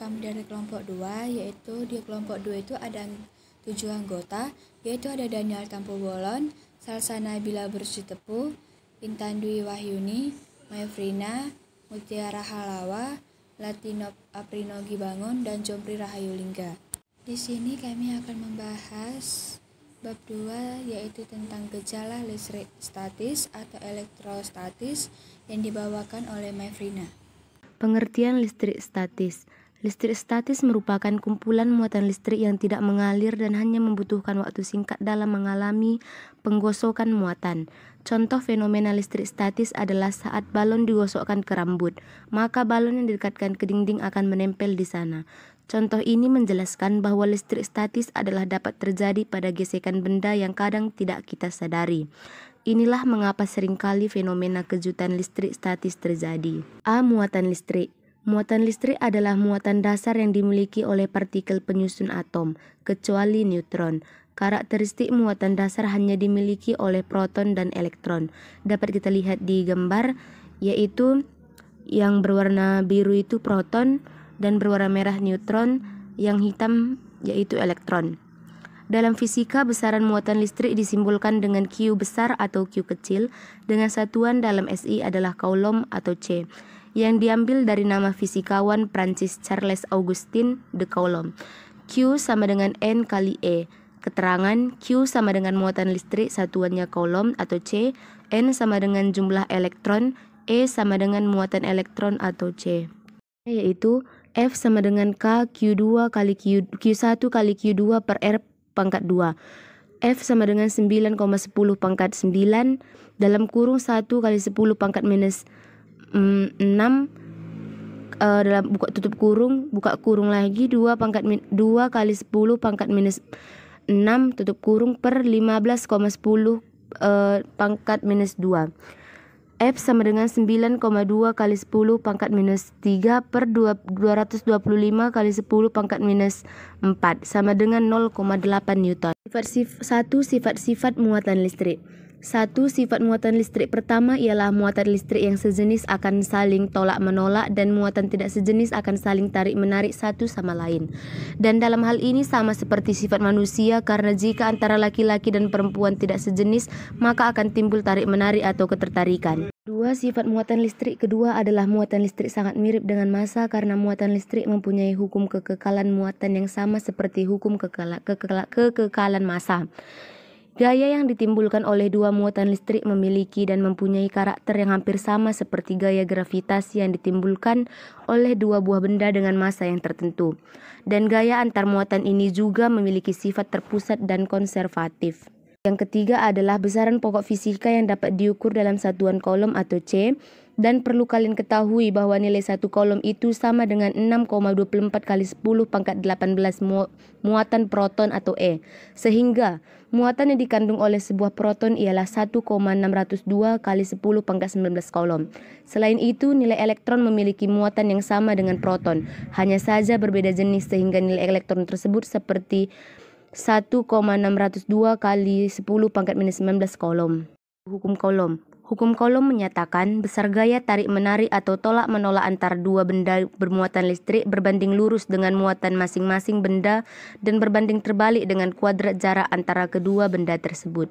kami dari kelompok 2, yaitu di kelompok 2 itu ada 7 anggota, yaitu ada Daniel Tampu Bolon, Salsa Nabila Bersitepu, Intan Dwi Wahyuni, Maifrina, Mutiara Halawa, Latino Aprino Gibangun, dan Jompri Rahayu Lingga. Di sini kami akan membahas bab 2, yaitu tentang gejala listrik statis atau elektrostatis yang dibawakan oleh Maifrina. Pengertian listrik statis. Listrik statis merupakan kumpulan muatan listrik yang tidak mengalir dan hanya membutuhkan waktu singkat dalam mengalami penggosokan muatan. Contoh fenomena listrik statis adalah saat balon digosokkan ke rambut, maka balon yang didekatkan ke dinding akan menempel di sana. Contoh ini menjelaskan bahwa listrik statis adalah dapat terjadi pada gesekan benda yang kadang tidak kita sadari. Inilah mengapa seringkali fenomena kejutan listrik statis terjadi. A. Muatan listrik. Muatan listrik adalah muatan dasar yang dimiliki oleh partikel penyusun atom, kecuali neutron. Karakteristik muatan dasar hanya dimiliki oleh proton dan elektron. Dapat kita lihat di gambar, yaitu yang berwarna biru itu proton dan berwarna merah neutron, yang hitam yaitu elektron. Dalam fisika, besaran muatan listrik disimbolkan dengan Q besar atau Q kecil, dengan satuan dalam SI adalah Coulomb atau C, yang diambil dari nama fisikawan Prancis Charles Augustin de Coulomb. Q sama dengan N kali E. Keterangan Q sama dengan muatan listrik, satuannya Coulomb atau C, N sama dengan jumlah elektron, E sama dengan muatan elektron atau C, yaitu F sama dengan K Q2 kali Q1 kali Q2 per R pangkat 2. F sama dengan 9,10 pangkat 9 dalam kurung 1 kali 10 pangkat minus 6 dalam tutup kurung, buka kurung lagi 2 kali 10 pangkat minus 6 tutup kurung per 15,10 pangkat minus 2. F sama dengan 9,2 kali 10 pangkat minus 3 per 225 kali 10 pangkat minus 4 sama dengan 0,8 Newton. Sifat-sifat muatan listrik. 1. Sifat muatan listrik pertama ialah muatan listrik yang sejenis akan saling tolak-menolak dan muatan tidak sejenis akan saling tarik-menarik satu sama lain. Dan dalam hal ini sama seperti sifat manusia, karena jika antara laki-laki dan perempuan tidak sejenis, maka akan timbul tarik-menarik atau ketertarikan. 2. Sifat muatan listrik kedua adalah muatan listrik sangat mirip dengan massa, karena muatan listrik mempunyai hukum kekekalan muatan yang sama seperti hukum kekekalan massa. Gaya yang ditimbulkan oleh dua muatan listrik memiliki dan mempunyai karakter yang hampir sama seperti gaya gravitasi yang ditimbulkan oleh dua buah benda dengan massa yang tertentu. Dan gaya antar muatan ini juga memiliki sifat terpusat dan konservatif. Yang ketiga adalah besaran pokok fisika yang dapat diukur dalam satuan Coulomb atau C, dan perlu kalian ketahui bahwa nilai satu Coulomb itu sama dengan 6,24 kali 10 pangkat 18 muatan proton atau E, sehingga muatan yang dikandung oleh sebuah proton ialah 1,602 kali 10 pangkat 19 Coulomb. Selain itu, nilai elektron memiliki muatan yang sama dengan proton, hanya saja berbeda jenis, sehingga nilai elektron tersebut seperti 1,602 kali 10 pangkat minus 19 Coulomb. Hukum Coulomb. Hukum Coulomb menyatakan besar gaya tarik-menarik atau tolak-menolak antara dua benda bermuatan listrik berbanding lurus dengan muatan masing-masing benda dan berbanding terbalik dengan kuadrat jarak antara kedua benda tersebut.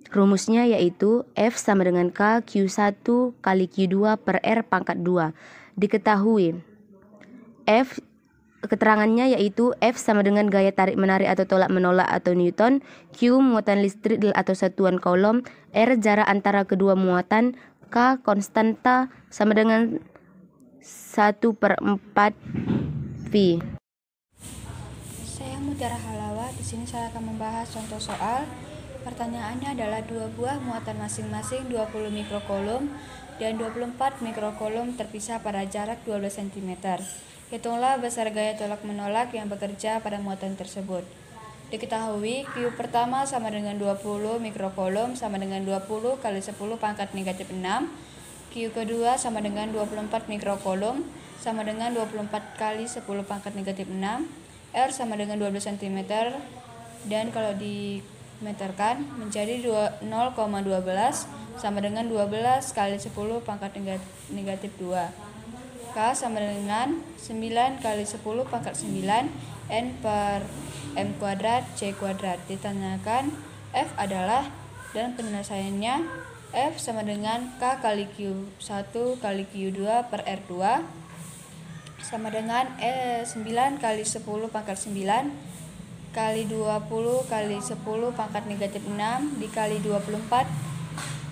Rumusnya yaitu F sama dengan K Q1 kali Q2 per R pangkat 2. Diketahui keterangannya yaitu F sama dengan gaya tarik-menarik atau tolak-menolak atau Newton, Q muatan listrik atau satuan Coulomb, R jarak antara kedua muatan, K konstanta sama dengan 1/4 V. Saya Mutiara Halawa. Di sini saya akan membahas contoh soal. Pertanyaannya adalah dua buah muatan masing-masing 20 mikrocoulomb dan 24 mikrocoulomb terpisah pada jarak 12 cm. Hitunglah besar gaya tolak-menolak yang bekerja pada muatan tersebut. Diketahui Q pertama sama dengan 20 mikrocoulomb sama dengan 20 kali 10 pangkat negatif 6. Q kedua sama dengan 24 mikrocoulomb sama dengan 24 kali 10 pangkat negatif 6. R sama dengan 12 cm dan kalau dimeterkan menjadi 0,12 sama dengan 12 kali 10 pangkat negatif 2. K sama dengan 9 kali 10 pangkat 9 N per M kuadrat C kuadrat. Ditanyakan F adalah, dan penyelesaiannya F sama dengan K kali Q1 kali Q2 per R2 sama dengan 9 kali 10 pangkat 9 kali 20 kali 10 pangkat negatif 6 dikali 24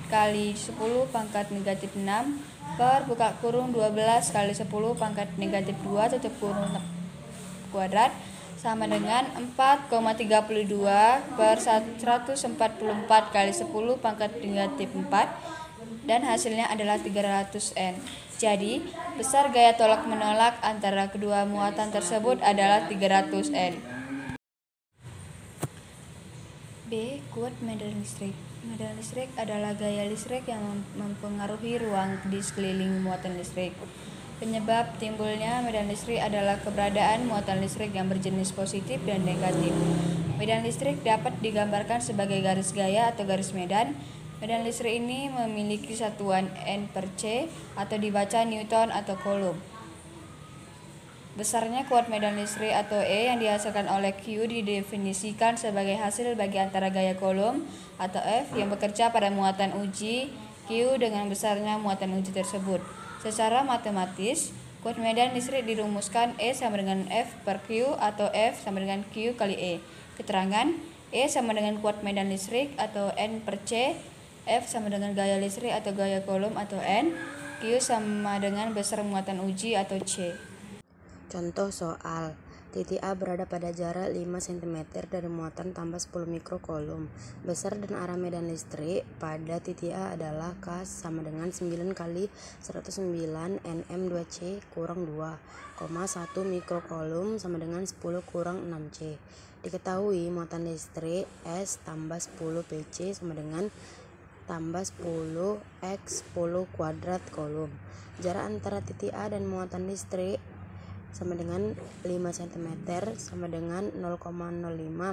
kali 10 pangkat negatif 6 per buka kurung 12 kali 10 pangkat negatif 2 tutup kurung kuadrat sama dengan 4,32 per 144 kali 10 pangkat negatif 4, dan hasilnya adalah 300 N. Jadi, besar gaya tolak menolak antara kedua muatan tersebut adalah 300 N. B. Kuat medan listrik. Medan listrik adalah gaya listrik yang mempengaruhi ruang di sekeliling muatan listrik. Penyebab timbulnya medan listrik adalah keberadaan muatan listrik yang berjenis positif dan negatif. Medan listrik dapat digambarkan sebagai garis gaya atau garis medan. Medan listrik ini memiliki satuan N per C atau dibaca Newton atau Coulomb. Besarnya kuat medan listrik atau E yang dihasilkan oleh Q didefinisikan sebagai hasil bagi antara gaya Coulomb atau F yang bekerja pada muatan uji Q dengan besarnya muatan uji tersebut. Secara matematis, kuat medan listrik dirumuskan E sama dengan F per Q atau F sama dengan Q kali E. Keterangan E sama dengan kuat medan listrik atau N per C, F sama dengan gaya listrik atau gaya Coulomb atau N, Q sama dengan besar muatan uji atau C. Contoh soal, titik A berada pada jarak 5 cm dari muatan tambah 10 mikrocoulomb. Besar dan arah medan listrik pada titik A adalah K sama dengan 9 kali 109 Nm2C kurang 2,1 mikrocoulomb sama dengan 10 kurang 6C. Diketahui muatan listrik S tambah 10 PC sama dengan tambah 10 X 10 kuadrat coulomb. Jarak antara titik A dan muatan listrik sama dengan 5 cm sama dengan 0,05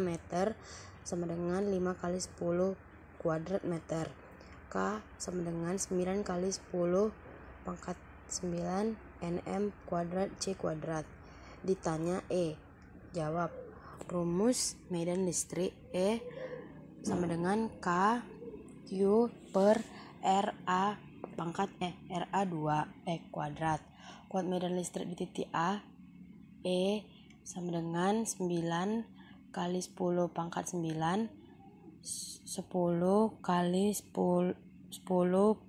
meter sama dengan 5 kali 10 kuadrat meter. K sama dengan 9 kali 10 pangkat 9 Nm kuadrat C kuadrat. Ditanya E. Jawab. Rumus medan listrik E sama dengan K Q per RA pangkat RA2 E kuadrat. Kuat medan listrik di titik A E sama dengan 9 kali 10 pangkat 9 10 kali 10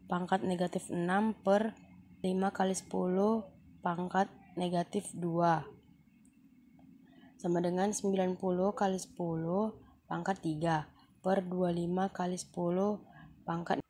pangkat negatif 6 per 5 kali 10 pangkat negatif 2 sama dengan 90 kali 10 pangkat 3 per 25 kali 10 pangkat.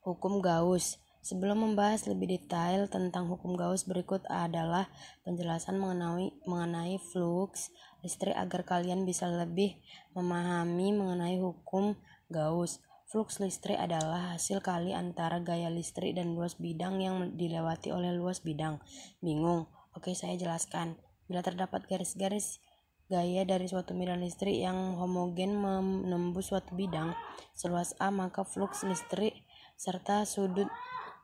Hukum Gauss. Sebelum membahas lebih detail tentang hukum Gauss, berikut adalah penjelasan mengenai flux listrik agar kalian bisa lebih memahami mengenai hukum Gauss. Flux listrik adalah hasil kali antara gaya listrik dan luas bidang yang dilewati oleh luas bidang. Bingung? Oke, saya jelaskan. Bila terdapat garis-garis gaya dari suatu medan listrik yang homogen menembus suatu bidang seluas A, maka flux listrik serta sudut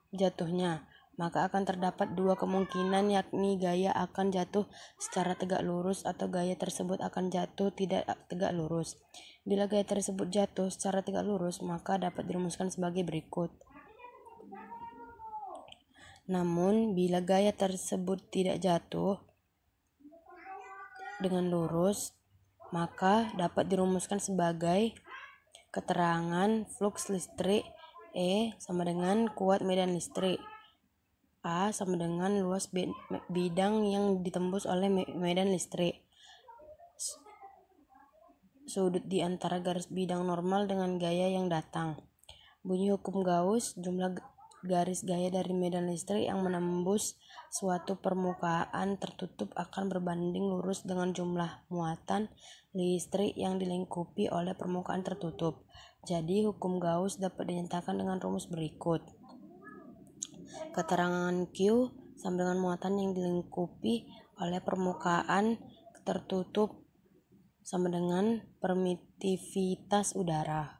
jatuhnya, maka akan terdapat dua kemungkinan, yakni gaya akan jatuh secara tegak lurus atau gaya tersebut akan jatuh tidak tegak lurus. Bila gaya tersebut jatuh secara tegak lurus, maka dapat dirumuskan sebagai berikut. Namun, bila gaya tersebut tidak jatuh dengan lurus, maka dapat dirumuskan sebagai keterangan flux listrik E sama dengan kuat medan listrik, A sama dengan luas bidang yang ditembus oleh medan listrik, sudut di antara garis bidang normal dengan gaya yang datang. Bunyi hukum Gauss, jumlah garis gaya dari medan listrik yang menembus suatu permukaan tertutup akan berbanding lurus dengan jumlah muatan listrik yang dilingkupi oleh permukaan tertutup. Jadi hukum Gauss dapat dinyatakan dengan rumus berikut. Keterangan Q sama dengan muatan yang dilingkupi oleh permukaan tertutup sama dengan permitivitas udara.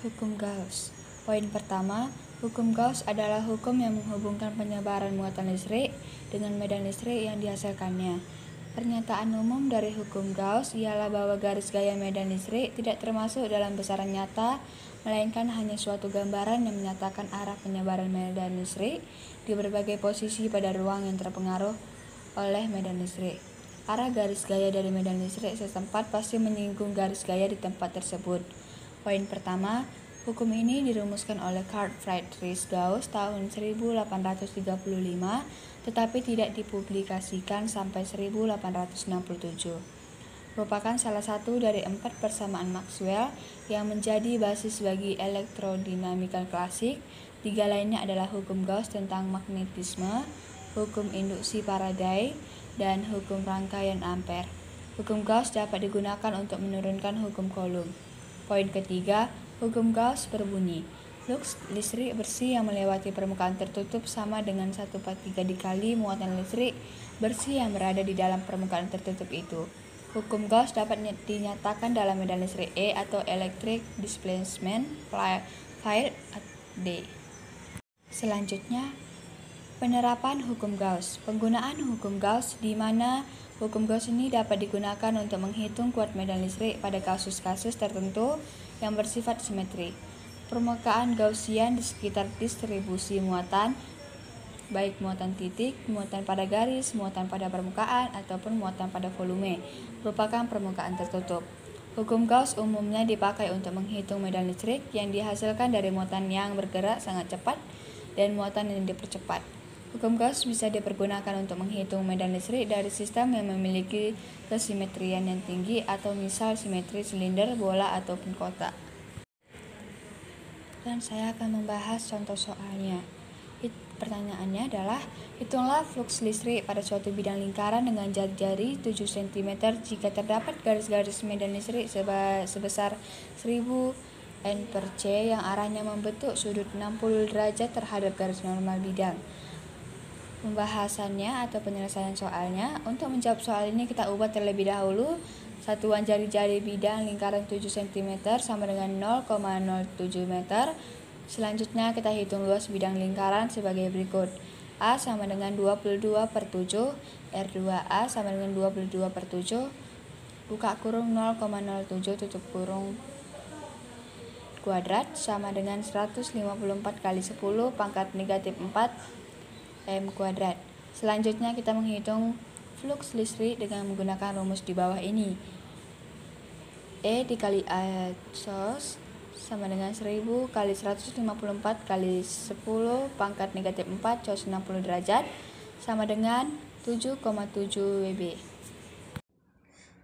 Hukum Gauss. Poin pertama, Hukum Gauss adalah hukum yang menghubungkan penyebaran muatan listrik dengan medan listrik yang dihasilkannya. Pernyataan umum dari hukum Gauss ialah bahwa garis gaya medan listrik tidak termasuk dalam besaran nyata, melainkan hanya suatu gambaran yang menyatakan arah penyebaran medan listrik di berbagai posisi pada ruang yang terpengaruh oleh medan listrik. Arah garis gaya dari medan listrik setempat pasti menyinggung garis gaya di tempat tersebut. Poin pertama, hukum ini dirumuskan oleh Carl Friedrich Gauss tahun 1835, tetapi tidak dipublikasikan sampai 1867. Merupakan salah satu dari 4 persamaan Maxwell yang menjadi basis bagi elektrodinamika klasik. 3 lainnya adalah hukum Gauss tentang magnetisme, hukum induksi Faraday, dan hukum rangkaian Ampere. Hukum Gauss dapat digunakan untuk menurunkan hukum Coulomb. Poin ketiga, hukum Gauss berbunyi, flux listrik bersih yang melewati permukaan tertutup sama dengan 1/3 dikali muatan listrik bersih yang berada di dalam permukaan tertutup itu. Hukum Gauss dapat dinyatakan dalam medan listrik E atau electric displacement field D. Selanjutnya, penerapan hukum Gauss. Penggunaan hukum Gauss di mana hukum Gauss ini dapat digunakan untuk menghitung kuat medan listrik pada kasus-kasus tertentu yang bersifat simetri. Permukaan Gaussian di sekitar distribusi muatan, baik muatan titik, muatan pada garis, muatan pada permukaan, ataupun muatan pada volume, merupakan permukaan tertutup. Hukum Gauss umumnya dipakai untuk menghitung medan listrik yang dihasilkan dari muatan yang bergerak sangat cepat dan muatan yang dipercepat. Hukum Gauss bisa dipergunakan untuk menghitung medan listrik dari sistem yang memiliki kesimetrian yang tinggi atau misal simetri silinder, bola, ataupun kotak. Dan saya akan membahas contoh soalnya. Pertanyaannya adalah, hitunglah flux listrik pada suatu bidang lingkaran dengan jari-jari 7 cm jika terdapat garis-garis medan listrik sebesar 1000 N/C yang arahnya membentuk sudut 60 derajat terhadap garis normal bidang. Pembahasannya atau penyelesaian soalnya. Untuk menjawab soal ini kita ubah terlebih dahulu. Satuan jari-jari bidang lingkaran 7 cm sama dengan 0,07 meter. Selanjutnya kita hitung luas bidang lingkaran sebagai berikut. A sama dengan 22/7, R2A sama dengan 22/7, buka kurung 0,07 tutup kurung kuadrat sama dengan 154 kali 10 pangkat negatif 4 M kuadrat. Selanjutnya kita menghitung flux listrik dengan menggunakan rumus di bawah ini. E dikali A cos sama dengan 1000 kali 154 kali 10 pangkat negatif 4 cos 60 derajat sama dengan 7,7 Wb.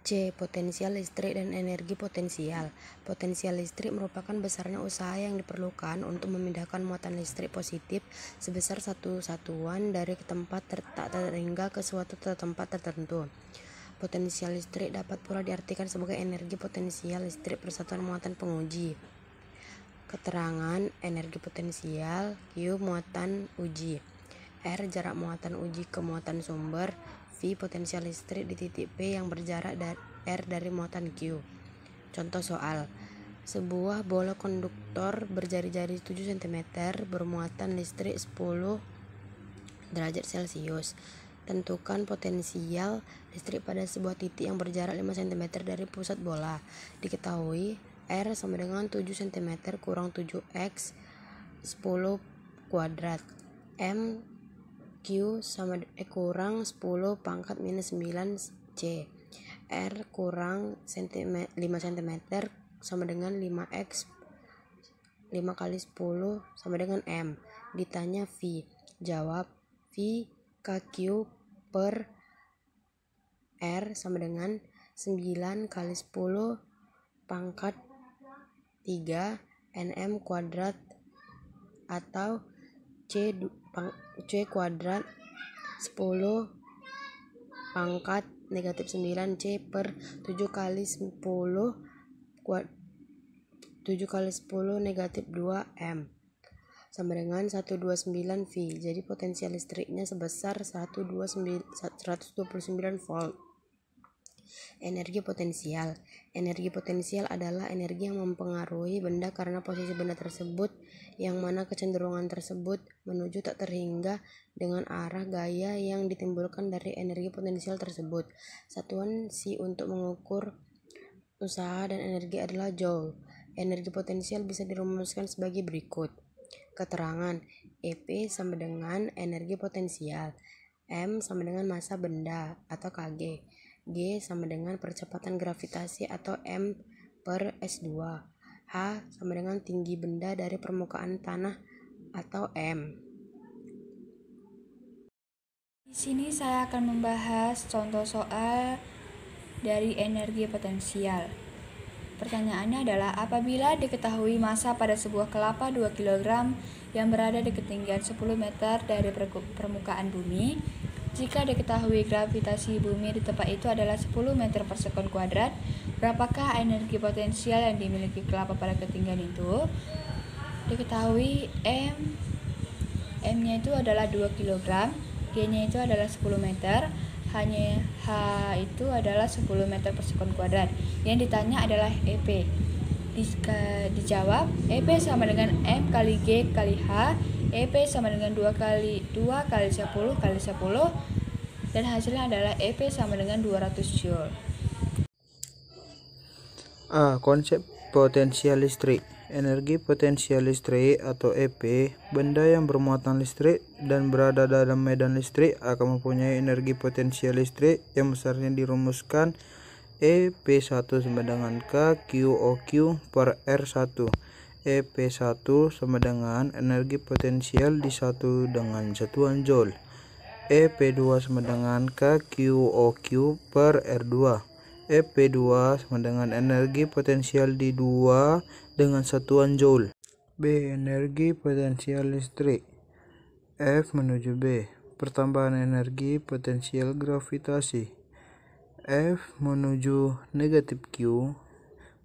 C. Potensial listrik dan energi potensial. Potensial listrik merupakan besarnya usaha yang diperlukan untuk memindahkan muatan listrik positif sebesar satu satuan dari tempat tak terhingga ke suatu tempat tertentu. Potensial listrik dapat pula diartikan sebagai energi potensial listrik persatuan muatan penguji. Keterangan energi potensial, Q muatan uji, R jarak muatan uji ke muatan sumber, V potensial listrik di titik P yang berjarak R dari muatan Q. Contoh soal. Sebuah bola konduktor berjari-jari 7 cm bermuatan listrik 10 derajat Celcius. Tentukan potensial listrik pada sebuah titik yang berjarak 5 cm dari pusat bola. Diketahui R sama dengan 7 cm kurang 7x 10 kuadrat. M Q sama kurang 10 pangkat minus 9 C. R kurang 5 cm sama dengan 5x 5 kali 10 sama dengan M. Ditanya V. Jawab V KQ per R sama dengan 9 kali 10 pangkat 3 NM kuadrat atau C kuadrat 10 pangkat negatif 9C per 7 kali 10 negatif 2M sama dengan 129 V. Jadi potensial listriknya sebesar 129 volt. Energi potensial. Energi potensial adalah energi yang mempengaruhi benda karena posisi benda tersebut, yang mana kecenderungan tersebut menuju tak terhingga dengan arah gaya yang ditimbulkan dari energi potensial tersebut. Satuan Si untuk mengukur usaha dan energi adalah Joule. Energi potensial bisa dirumuskan sebagai berikut. Keterangan: EP sama dengan energi potensial, M sama dengan massa benda atau kg, G sama dengan percepatan gravitasi atau m per s2, H sama dengan tinggi benda dari permukaan tanah atau m. Di sini saya akan membahas contoh soal dari energi potensial. Pertanyaannya adalah, apabila diketahui massa pada sebuah kelapa 2 kg yang berada di ketinggian 10 meter dari permukaan bumi, jika diketahui gravitasi bumi di tempat itu adalah 10 meter per sekon kuadrat, berapakah energi potensial yang dimiliki kelapa pada ketinggian itu? Diketahui M-nya itu adalah 2 kg, G-nya itu adalah 10 meter, H itu adalah 10 meter per sekon kuadrat. Yang ditanya adalah EP. Dijawab, EP sama dengan M kali G kali H. EP sama dengan 2 kali 10 kali 10, dan hasilnya adalah EP sama dengan 200 Joule. A. Konsep potensial listrik. Energi potensial listrik atau EP, benda yang bermuatan listrik dan berada dalam medan listrik akan mempunyai energi potensial listrik yang besarnya dirumuskan EP1 sama dengan KQOQ per R1. EP1 sama dengan energi potensial di 1 dengan satuan Joule. EP2 sama dengan KQOQ per R2. EP2 sama dengan energi potensial di 2 dengan satuan Joule. B. Energi potensial listrik. F menuju B. Pertambahan energi potensial gravitasi. F menuju negatif Q.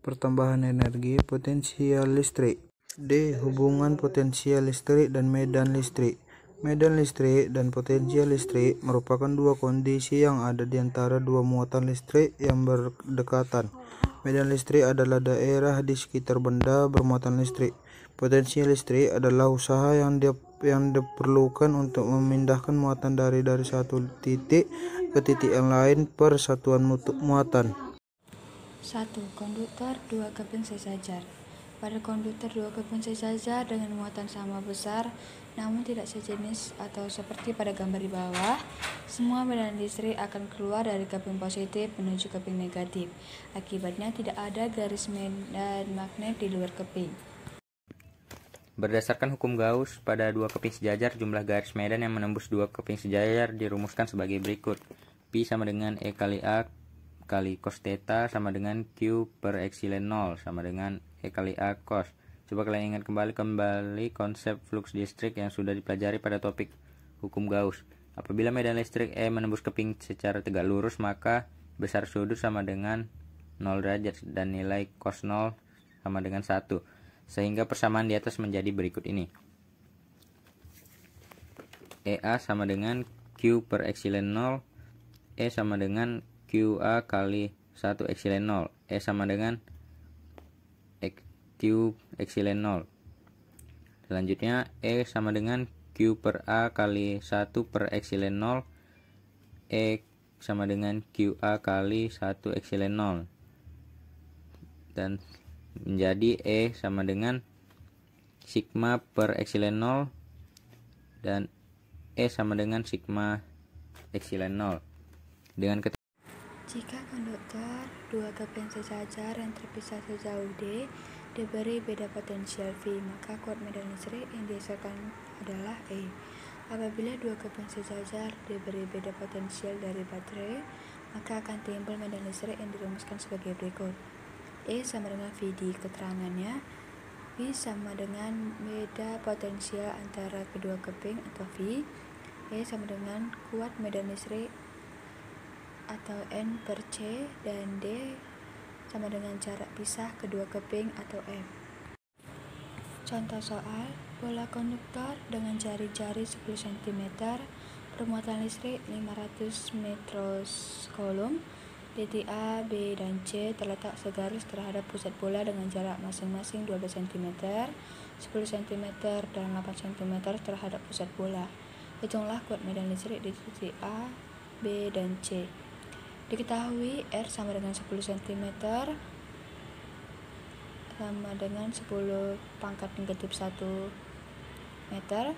Pertambahan energi potensial listrik. D. Hubungan potensial listrik dan medan listrik. Medan listrik dan potensial listrik merupakan dua kondisi yang ada di antara dua muatan listrik yang berdekatan. Medan listrik adalah daerah di sekitar benda bermuatan listrik. Potensial listrik adalah usaha yang diperlukan untuk memindahkan muatan dari satu titik ke titik yang lain per satuan muatan. 1. Konduktor 2 keping sejajar. Pada konduktor 2 keping sejajar dengan muatan sama besar namun tidak sejenis atau seperti pada gambar di bawah, semua medan listrik akan keluar dari keping positif menuju keping negatif. Akibatnya tidak ada garis medan magnet di luar keping. Berdasarkan hukum Gauss, pada 2 keping sejajar jumlah garis medan yang menembus 2 keping sejajar dirumuskan sebagai berikut. Pi sama dengan E kali A kali cos theta sama dengan Q per epsilon 0 sama dengan E kali A cos. Coba kalian ingat kembali konsep flux listrik yang sudah dipelajari pada topik hukum Gauss. Apabila medan listrik E menembus keping secara tegak lurus, maka besar sudut sama dengan 0 derajat dan nilai cos 0 sama dengan 1. Sehingga persamaan di atas menjadi berikut ini. EA sama dengan Q per epsilon 0, E sama dengan QA kali 1 epsilon 0, E sama dengan Q epsilon 0. Selanjutnya E sama dengan Q per A kali 1 per epsilon 0, E sama dengan QA kali 1 epsilon 0. Dan menjadi E sama dengan sigma per epsilon 0 dan E sama dengan sigma epsilon 0. Jika konduktor 2 keping sejajar yang terpisah sejauh D diberi beda potensial V, maka kuat medan listrik yang dihasilkan adalah E. Apabila 2 keping sejajar diberi beda potensial dari baterai, maka akan timbul medan listrik yang dirumuskan sebagai berikut. E sama dengan V di keterangannya. V sama dengan beda potensial antara kedua keping atau V. E sama dengan kuat medan listrik atau N per C, dan D sama dengan jarak pisah kedua keping atau M. Contoh soal, bola konduktor dengan jari-jari 10 cm bermuatan listrik 500 meter coulomb Titik A, B, dan C terletak segaris terhadap pusat bola dengan jarak masing-masing 12 cm, 10 cm, dan 8 cm terhadap pusat bola. Hitunglah kuat medan listrik di titik A, B, dan C. Diketahui R sama dengan 10 cm sama dengan 10 pangkat negatif 1 meter.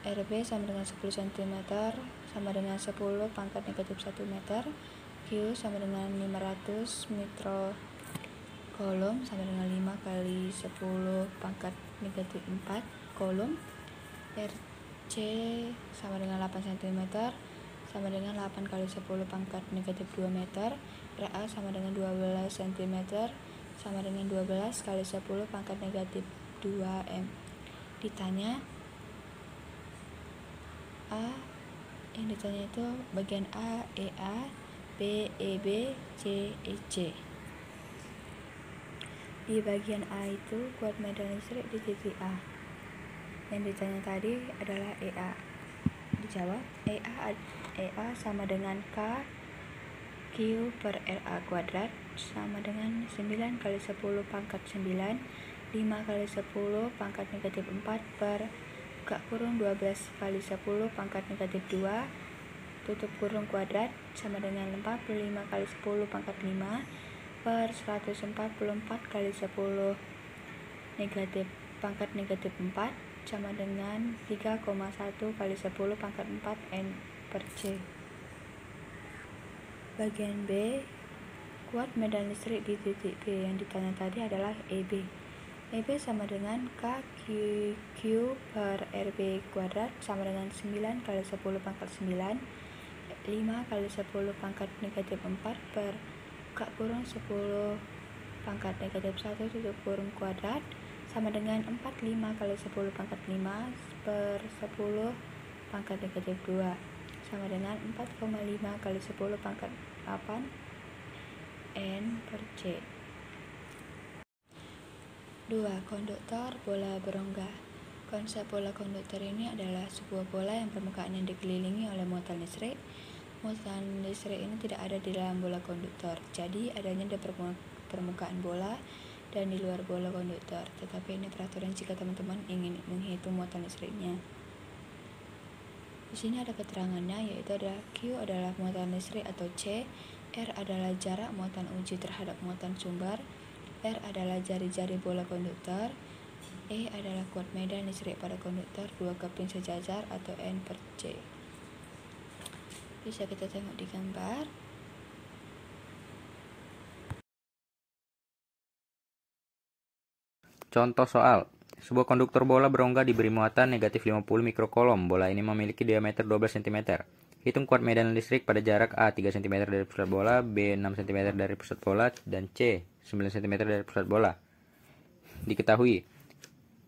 RB sama dengan 10 cm sama dengan 10 pangkat negatif 1 meter. Q sama dengan 500 mikrokolom sama dengan 5 kali 10 pangkat negatif 4 kolom. RC sama dengan 8 cm sama dengan 8 kali 10 pangkat negatif 2 meter. RA sama dengan 12 cm sama dengan 12 kali 10 pangkat negatif 2 M. Ditanya yang ditanya itu bagian A, EA, B, EB, C, EC. Di bagian A itu kuat medan listrik di titik A. Yang ditanya tadi adalah EA. Dijawab, EA sama dengan K Q per RA kuadrat sama dengan 9 kali 10 pangkat 9, 5 kali 10 pangkat negatif 4 per buka kurung 12 kali 10 pangkat negatif 2 tutup kurung kuadrat sama dengan 45 kali 10 pangkat 5 per 144 kali 10 negatif pangkat negatif 4 sama dengan 3,1 kali 10 pangkat 4 N per C. Bagian B, kuat medan listrik di titik B yang ditanya tadi adalah EB. EB sama dengan KQ per RB kuadrat sama dengan 9 kali 10 pangkat 9, 5 kali 10 pangkat negatif 4 per buka kurung 10 pangkat negatif 1 tutup kurung kuadrat sama dengan 45 kali 10 pangkat 5 per 10 pangkat negatif 2 sama dengan 4,5 kali 10 pangkat 8 N per C. 2. Konduktor bola berongga. Konsep bola konduktor ini adalah sebuah bola yang permukaannya dikelilingi oleh muatan listrik. Muatan listrik ini tidak ada di dalam bola konduktor, jadi adanya di permukaan bola dan di luar bola konduktor. Tetapi ini peraturan jika teman-teman ingin menghitung muatan listriknya. Di sini ada keterangannya, yaitu adalah Q adalah muatan listrik atau C, R adalah jarak muatan uji terhadap muatan sumber, R adalah jari-jari bola konduktor, E adalah kuat medan listrik pada konduktor 2 keping sejajar atau N per C. Bisa kita tengok di gambar. Contoh soal. Sebuah konduktor bola berongga diberi muatan negatif 50 mikrokolom. Bola ini memiliki diameter 12 cm. Hitung kuat medan listrik pada jarak A 3 cm dari pusat bola, B 6 cm dari pusat bola, dan C 9 cm dari pusat bola. Diketahui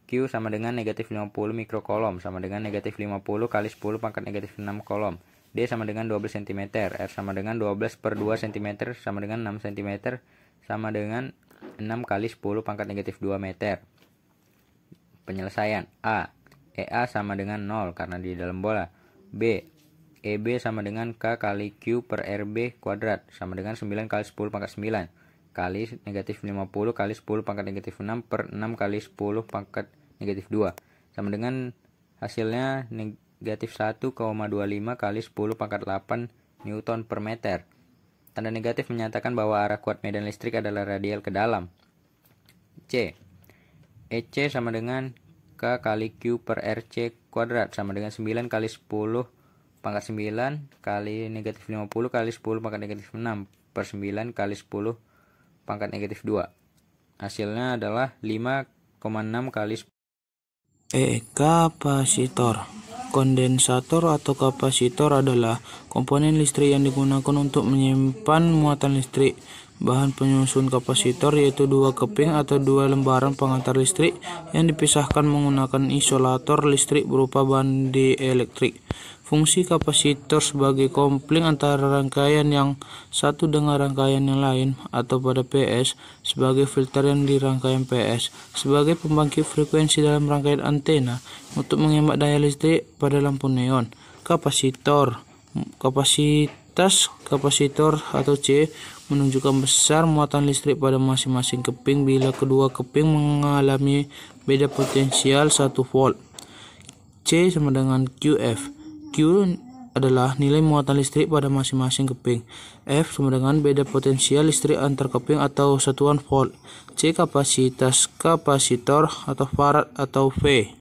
Q sama dengan negatif 50 mikrokolom sama dengan negatif 50 kali 10 pangkat negatif 6 kolom. D sama dengan 12 cm. R sama dengan 12 per 2 cm sama dengan 6 cm sama dengan 6 kali 10 pangkat negatif 2 meter. Penyelesaian. A. EA sama dengan 0 karena di dalam bola. B. EB sama dengan K kali Q per RB kuadrat sama dengan 9 kali 10 pangkat 9 kali negatif 50 kali 10 pangkat negatif 6 per 6 kali 10 pangkat negatif 2 sama dengan hasilnya negatif 1,25 kali 10 pangkat 8 Newton per meter. Tanda negatif menyatakan bahwa arah kuat medan listrik adalah radial ke dalam. C. EC sama dengan K kali Q per RC kuadrat sama dengan 9 kali 10 pangkat 9 kali negatif 50 kali 10 pangkat negatif 6 per 9 kali 10 pangkat negatif 2. Hasilnya adalah 5,6 kali 10. Kapasitor. Kondensator atau kapasitor adalah komponen listrik yang digunakan untuk menyimpan muatan listrik. Bahan penyusun kapasitor yaitu 2 keping atau 2 lembaran pengantar listrik yang dipisahkan menggunakan isolator listrik berupa bahan dielektrik. Fungsi kapasitor sebagai kopling antara rangkaian yang satu dengan rangkaian yang lain, atau pada PS sebagai filter yang di rangkaian PS, sebagai pembangkit frekuensi dalam rangkaian antena untuk menghemat daya listrik pada lampu neon. Kapasitor Kapasitas kapasitor atau C menunjukkan besar muatan listrik pada masing-masing keping bila kedua keping mengalami beda potensial 1 volt. C sama dengan QF. Q adalah nilai muatan listrik pada masing-masing keping. F sama dengan beda potensial listrik antar keping atau satuan volt. C kapasitas kapasitor atau farad atau V.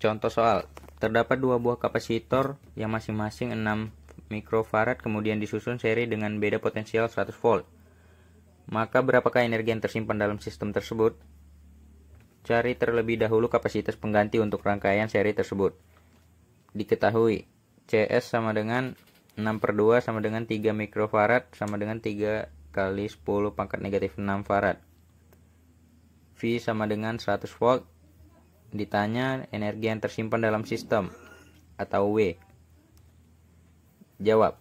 Contoh soal. Terdapat dua buah kapasitor yang masing-masing 6 mikrofarad kemudian disusun seri dengan beda potensial 100 volt. Maka berapakah energi yang tersimpan dalam sistem tersebut? Cari terlebih dahulu kapasitas pengganti untuk rangkaian seri tersebut. Diketahui CS sama dengan 6/2 sama dengan 3 mikrofarad sama dengan 3 kali 10 pangkat negatif 6 farad. V sama dengan 100 volt. Ditanya energi yang tersimpan dalam sistem atau W. Jawab.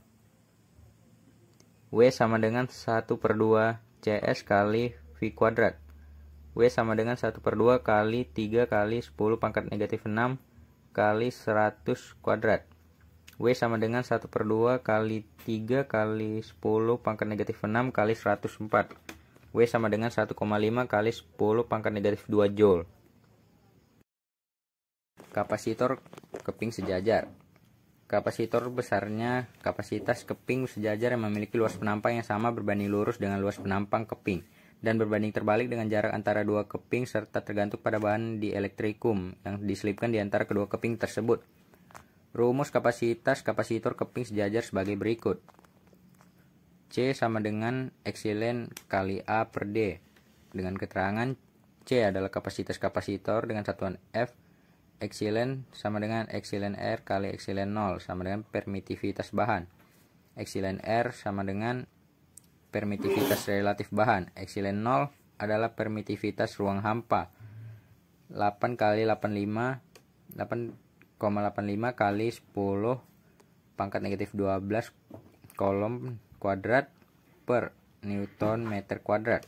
W sama dengan 1/2 CS kali V kuadrat. W sama dengan 1/2 kali 3 kali 10 pangkat negatif 6 kali 100 kuadrat. W sama dengan 1/2 kali 3 kali 10 pangkat negatif 6 kali 104. W sama dengan 1,5 kali 10 pangkat negatif 2 joule. Kapasitor keping sejajar. Kapasitor besarnya kapasitas keping sejajar yang memiliki luas penampang yang sama berbanding lurus dengan luas penampang keping dan berbanding terbalik dengan jarak antara dua keping serta tergantung pada bahan dielektrikum yang diselipkan di antara kedua keping tersebut. Rumus kapasitas kapasitor keping sejajar sebagai berikut. C sama dengan epsilon kali A per D. Dengan keterangan C adalah kapasitas kapasitor dengan satuan F. Epsilon sama dengan epsilon R kali epsilon 0 sama dengan permitivitas bahan. Epsilon R sama dengan permitivitas relatif bahan. Epsilon 0 adalah permitivitas ruang hampa. 8 kali 8,85 kali 10 pangkat negatif 12 kolom kuadrat per Newton meter kuadrat.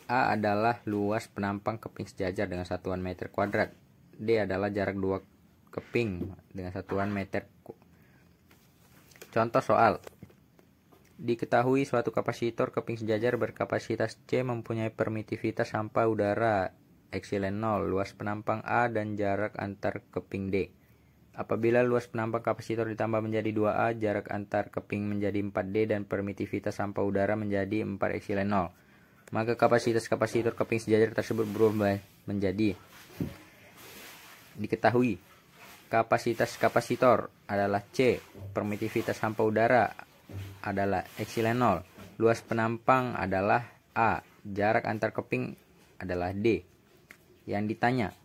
A adalah luas penampang keping sejajar dengan satuan meter kuadrat. D adalah jarak dua keping dengan satuan meter. Contoh soal. Diketahui suatu kapasitor keping sejajar berkapasitas C mempunyai permitivitas hampa udara epsilon 0, luas penampang A dan jarak antar keping D. Apabila luas penampang kapasitor ditambah menjadi 2A, jarak antar keping menjadi 4D dan permitivitas hampa udara menjadi 4 epsilon 0. Maka kapasitas kapasitor keping sejajar tersebut berubah menjadi. Diketahui kapasitas kapasitor adalah C, permitivitas hampa udara adalah epsilon 0, luas penampang adalah A, jarak antar keping adalah D. Yang ditanya,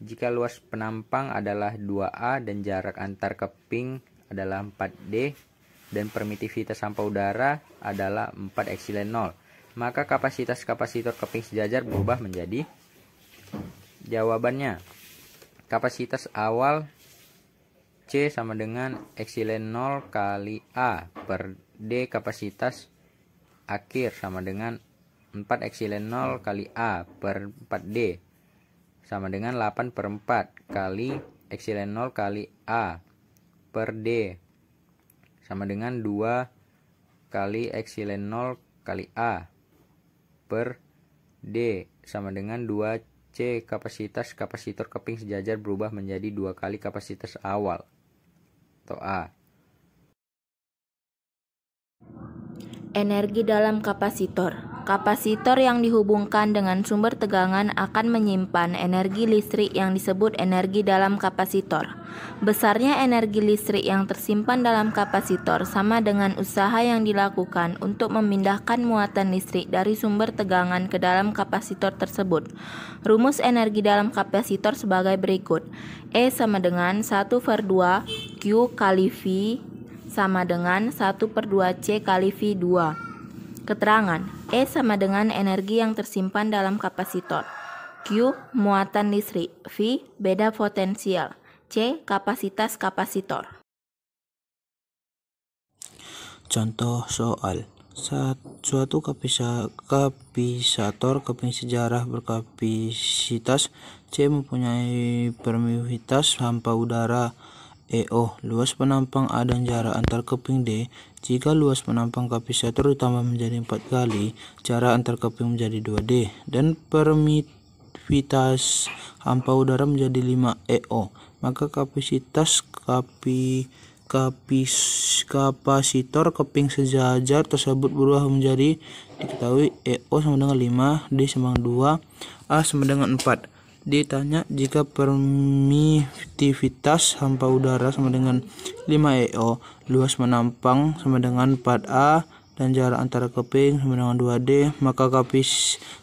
jika luas penampang adalah 2A dan jarak antar keping adalah 4D dan permitivitas hampa udara adalah 4 epsilon 0, maka kapasitas kapasitor keping sejajar berubah menjadi. Jawabannya, kapasitas awal C sama dengan epsilon 0 kali A per D, kapasitas akhir sama dengan 4 epsilon 0 kali A per 4D sama dengan 8/4 kali epsilon 0 kali A per D sama dengan 2 kali epsilon 0 kali A per D sama dengan 2C. Kapasitas kapasitor keping sejajar berubah menjadi 2 kali kapasitas awal atau A. Energi dalam kapasitor. Kapasitor yang dihubungkan dengan sumber tegangan akan menyimpan energi listrik yang disebut energi dalam kapasitor. Besarnya energi listrik yang tersimpan dalam kapasitor sama dengan usaha yang dilakukan untuk memindahkan muatan listrik dari sumber tegangan ke dalam kapasitor tersebut. Rumus energi dalam kapasitor sebagai berikut. E sama dengan 1/2 Q kali V sama dengan 1/2C kali V2. Keterangan, E sama dengan energi yang tersimpan dalam kapasitor. Q, muatan listrik. V, beda potensial. C, kapasitas kapasitor. Contoh soal. Suatu kapasitor keping sejarah berkapasitas C mempunyai permitivitas hampa udara EO, luas penampang A dan jarak antar keping D. Jika luas penampang kapasitor ditambah menjadi 4 kali, jarak antar keping menjadi 2D, dan permitivitas hampa udara menjadi 5 EO, maka kapasitor keping sejajar tersebut berubah menjadi diketahui EO sama dengan 5, D sama dengan 2, A sama dengan 4. Ditanya jika permitivitas hampa udara sama dengan 5 EO, luas menampang sama dengan 4A, dan jarak antara keping sama dengan 2D, maka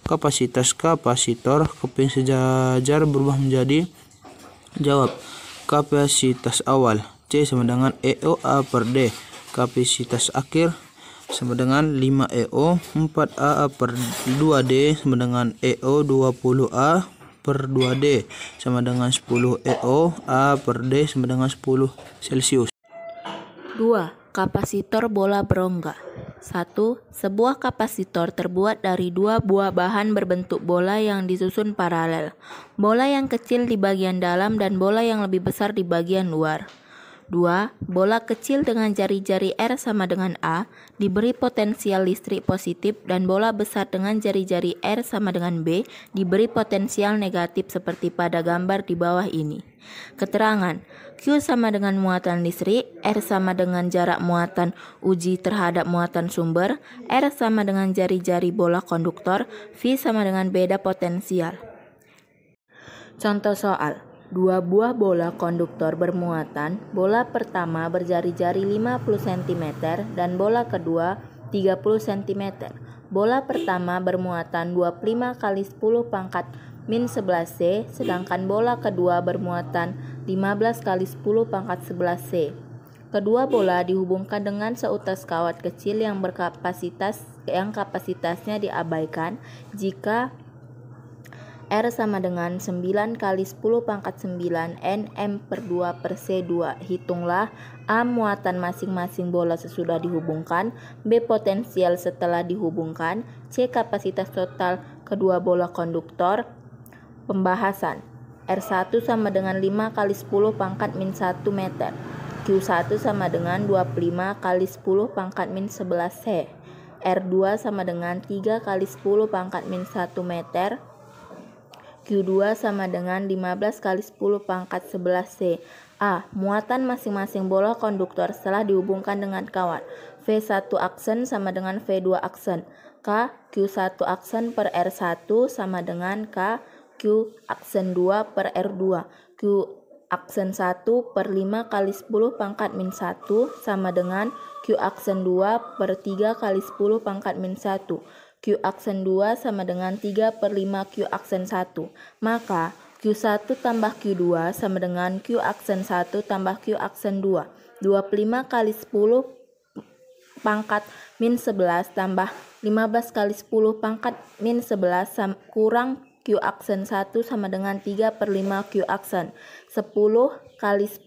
kapasitas kapasitor keping sejajar berubah menjadi, jawab, kapasitas awal C sama dengan EO A per D, kapasitas akhir sama dengan 5 EO 4A per 2D sama dengan EO 20A per 2D sama dengan 10 EO A per D sama dengan 10 Celcius. 2. Kapasitor bola berongga. 1. Sebuah kapasitor terbuat dari dua buah bahan berbentuk bola yang disusun paralel. Bola yang kecil di bagian dalam dan bola yang lebih besar di bagian luar. 2. Bola kecil dengan jari-jari R sama dengan A diberi potensial listrik positif dan bola besar dengan jari-jari R sama dengan B diberi potensial negatif seperti pada gambar di bawah ini. Keterangan: Q sama dengan muatan listrik, R sama dengan jarak muatan uji terhadap muatan sumber, R sama dengan jari-jari bola konduktor, V sama dengan beda potensial. Contoh soal. Dua buah bola konduktor bermuatan, bola pertama berjari-jari 50 cm dan bola kedua 30 cm. Bola pertama bermuatan 25 kali 10 pangkat min 11 C, sedangkan bola kedua bermuatan 15 kali 10 pangkat 11 C. Kedua bola dihubungkan dengan seutas kawat kecil yang kapasitasnya diabaikan jika R sama dengan 9 kali 10 pangkat 9 Nm per 2 per C2. Hitunglah A muatan masing-masing bola sesudah dihubungkan, B potensial setelah dihubungkan, C kapasitas total kedua bola konduktor. Pembahasan. R1 sama dengan 5 kali 10 pangkat min 1 meter. Q1 sama dengan 25 kali 10 pangkat min 11 C. R2 sama dengan 3 kali 10 pangkat min 1 meter. Q2 sama dengan 15 kali 10 pangkat 11 C. A. Muatan masing-masing bola konduktor setelah dihubungkan dengan kawat. V1 aksen sama dengan V2 aksen. K. Q1 aksen per R1 sama dengan K. Q aksen 2 per R2. Q aksen 1 per 5 kali 10 pangkat min 1 sama dengan Q aksen 2 per 3 kali 10 pangkat min 1. Q aksen 2 sama dengan 3 per 5 Q aksen 1. Maka Q1 tambah Q2 sama dengan Q aksen 1 tambah Q aksen 2. 25 kali 10 pangkat min 11 tambah 15 kali 10 pangkat min 11 kurang Q aksen 1 sama dengan 3 per 5 Q aksen. 10 kali 10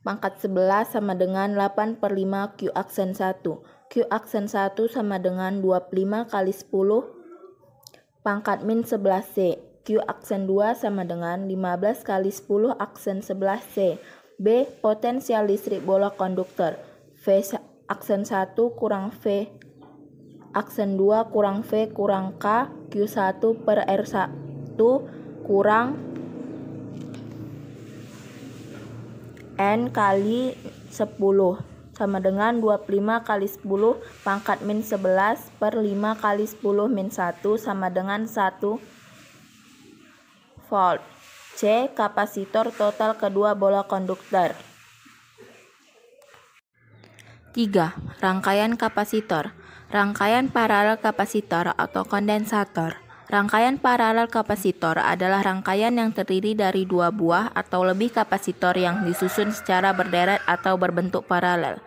pangkat 11 sama dengan 8 per 5 Q aksen 1. Q aksen 1 sama dengan 25 kali 10 pangkat min 11 C. Q aksen 2 sama dengan 15 kali 10 aksen 11 C. B. Potensial listrik bola konduktor. V aksen 1 kurang V aksen 2 kurang V kurang K Q1 per R1 kurang N kali 10 sama dengan 25 kali 10 pangkat min 11 per 5 kali 10 min 1 sama dengan 1 volt. C. Kapasitor total kedua bola konduktor. 3. Rangkaian kapasitor. Rangkaian paralel kapasitor atau kondensator. Rangkaian paralel kapasitor adalah rangkaian yang terdiri dari dua buah atau lebih kapasitor yang disusun secara berderet atau berbentuk paralel.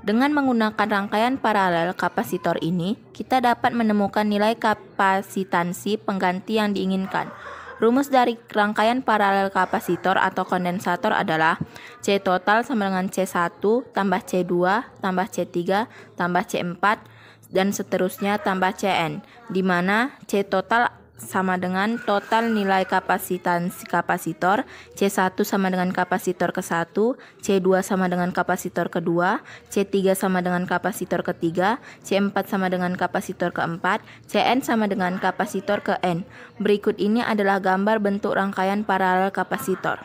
Dengan menggunakan rangkaian paralel kapasitor ini, kita dapat menemukan nilai kapasitansi pengganti yang diinginkan. Rumus dari rangkaian paralel kapasitor atau kondensator adalah C total sama dengan C1 tambah C2 tambah C3 tambah C4 dan seterusnya tambah Cn, di mana C total sama dengan total nilai kapasitansi kapasitor, C1 sama dengan kapasitor ke-1, C2 sama dengan kapasitor ke-2, C3 sama dengan kapasitor ke-3, C4 sama dengan kapasitor ke-4, Cn sama dengan kapasitor ke-N. Berikut ini adalah gambar bentuk rangkaian paralel kapasitor.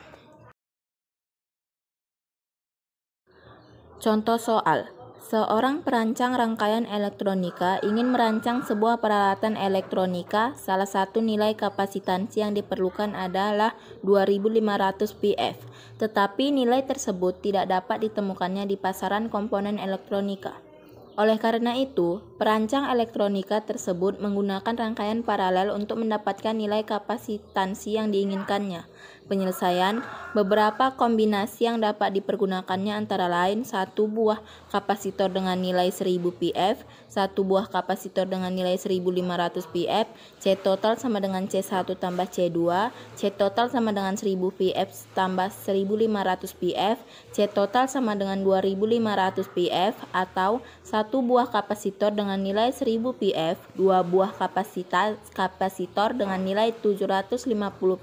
Contoh soal. Seorang perancang rangkaian elektronika ingin merancang sebuah peralatan elektronika. Salah satu nilai kapasitansi yang diperlukan adalah 2500 pF. Tetapi nilai tersebut tidak dapat ditemukannya di pasaran komponen elektronika. Oleh karena itu, perancang elektronika tersebut menggunakan rangkaian paralel untuk mendapatkan nilai kapasitansi yang diinginkannya. Penyelesaian, beberapa kombinasi yang dapat dipergunakannya antara lain satu buah kapasitor dengan nilai 1000 pF, satu buah kapasitor dengan nilai 1500 pF, C total sama dengan C1 tambah C2, C total sama dengan 1000 pF tambah 1500 pF, C total sama dengan 2500 pF, atau satu buah kapasitor dengan nilai 1000 pF, dua buah kapasitor dengan nilai 750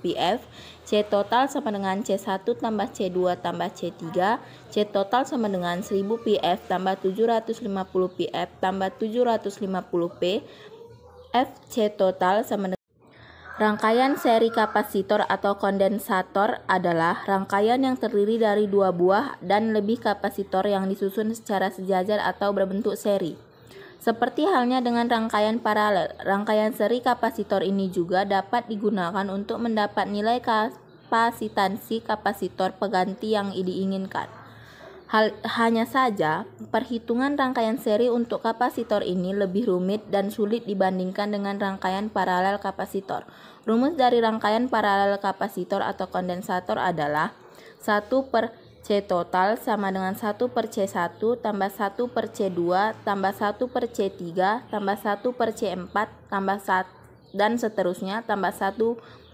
pF, C total sama dengan C1 tambah C2 tambah C3, C total sama dengan 1000 pF tambah 750 pF tambah 750 P, F C total sama dengan. Rangkaian seri kapasitor atau kondensator adalah rangkaian yang terdiri dari dua buah dan lebih kapasitor yang disusun secara sejajar atau berbentuk seri. Seperti halnya dengan rangkaian paralel, rangkaian seri kapasitor ini juga dapat digunakan untuk mendapat nilai kapasitansi kapasitor pengganti yang diinginkan. Hanya saja, perhitungan rangkaian seri untuk kapasitor ini lebih rumit dan sulit dibandingkan dengan rangkaian paralel kapasitor. Rumus dari rangkaian paralel kapasitor atau kondensator adalah 1 per C total sama dengan 1 per C1 tambah 1 per C2 tambah 1 per C3 tambah 1 per C4 tambah 1 dan seterusnya tambah 1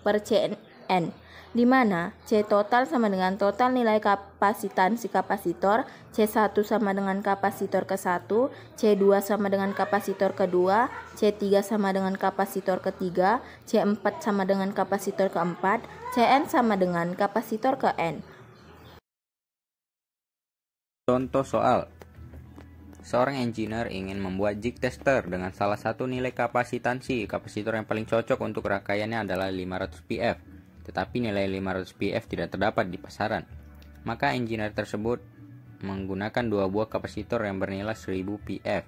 per Cn, di mana C total sama dengan total nilai kapasitansi kapasitor, C1 sama dengan kapasitor ke-1, C2 sama dengan kapasitor ke-2, C3 sama dengan kapasitor ke-3, C4 sama dengan kapasitor ke-4, Cn sama dengan kapasitor ke-N. Contoh soal. Seorang engineer ingin membuat jig tester dengan salah satu nilai kapasitansi kapasitor yang paling cocok untuk rangkaiannya adalah 500 pF, tetapi nilai 500 pF tidak terdapat di pasaran. Maka engineer tersebut menggunakan dua buah kapasitor yang bernilai 1000 pF,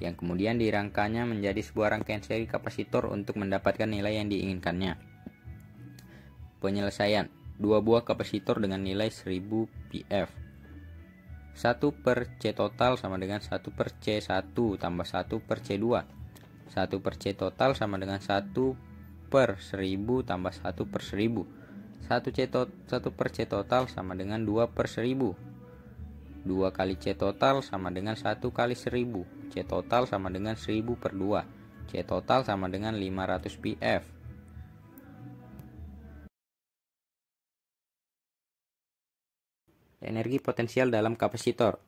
yang kemudian dirangkanya menjadi sebuah rangkaian seri kapasitor untuk mendapatkan nilai yang diinginkannya. Penyelesaian, dua buah kapasitor dengan nilai 1000 pF. 1 per C total sama dengan 1 per C1 tambah 1 per C2. 1 per C total sama dengan 1 per 1000 tambah 1 per 1000. 1 per C total sama dengan 2 per 1000. 2 kali C total sama dengan 1 kali 1000. C total sama dengan 1000 per 2. C total sama dengan 500 pF. Energi potensial dalam kapasitor.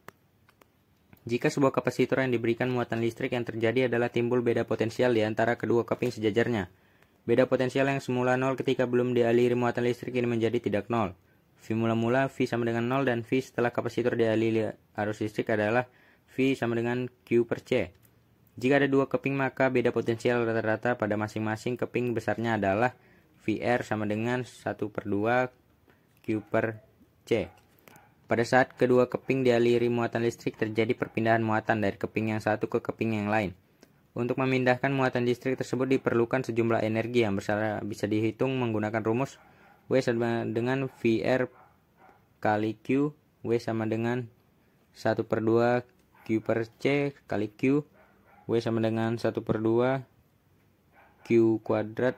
Jika sebuah kapasitor yang diberikan muatan listrik yang terjadi adalah timbul beda potensial di antara kedua keping sejajarnya. Beda potensial yang semula 0 ketika belum dialiri muatan listrik ini menjadi tidak 0. V mula-mula V sama dengan 0 dan V setelah kapasitor dialiri arus listrik adalah V sama dengan Q per C. Jika ada dua keping maka beda potensial rata-rata pada masing-masing keping besarnya adalah VR sama dengan 1 per 2 Q per C. Pada saat kedua keping dialiri muatan listrik terjadi perpindahan muatan dari keping yang satu ke keping yang lain. Untuk memindahkan muatan listrik tersebut diperlukan sejumlah energi yang bisa dihitung menggunakan rumus W sama dengan VR kali Q, W sama dengan 1 per 2 Q per C kali Q, W sama dengan 1 per 2 Q kuadrat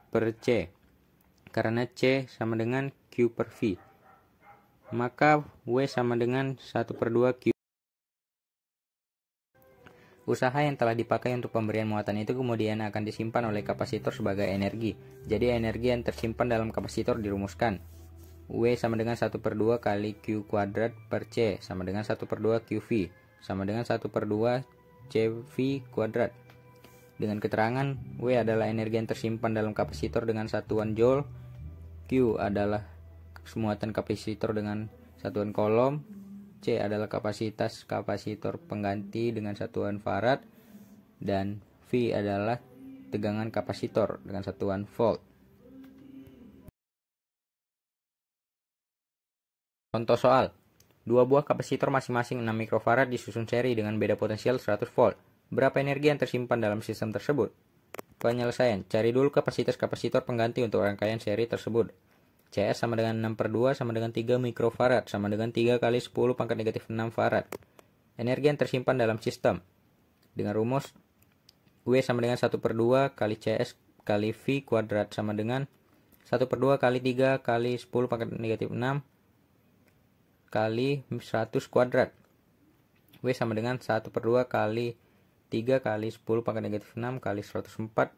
per C, karena C sama dengan Q per V. Maka W sama dengan 1 per 2 Q. Usaha yang telah dipakai untuk pemberian muatan itu kemudian akan disimpan oleh kapasitor sebagai energi. Jadi energi yang tersimpan dalam kapasitor dirumuskan. W sama dengan 1 per 2 kali Q kuadrat per C sama dengan 1 per 2 QV sama dengan 1 per 2 CV kuadrat. dengan keterangan W adalah energi yang tersimpan dalam kapasitor dengan satuan joule, Q adalah muatan kapasitor dengan satuan coulomb, C adalah kapasitas kapasitor pengganti dengan satuan farad, dan V adalah tegangan kapasitor dengan satuan volt. Contoh soal. Dua buah kapasitor masing-masing 6 mikrofarad disusun seri dengan beda potensial 100 volt. Berapa energi yang tersimpan dalam sistem tersebut? Penyelesaian. Cari dulu kapasitas kapasitor pengganti untuk rangkaian seri tersebut. CS sama dengan 6/2 sama dengan 3 mikrofarad sama dengan 3 kali 10 pangkat negatif 6 farad. Energi yang tersimpan dalam sistem. Dengan rumus W sama dengan 1/2 kali CS kali V kuadrat sama dengan 1/2 kali 3 kali 10 pangkat negatif 6 kali 100 kuadrat. W sama dengan 1/2 kali 3 kali 10 pangkat negatif 6 kali 104.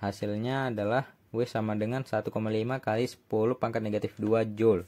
Hasilnya adalah W sama dengan 1,5 kali 10 pangkat negatif 2 Joule.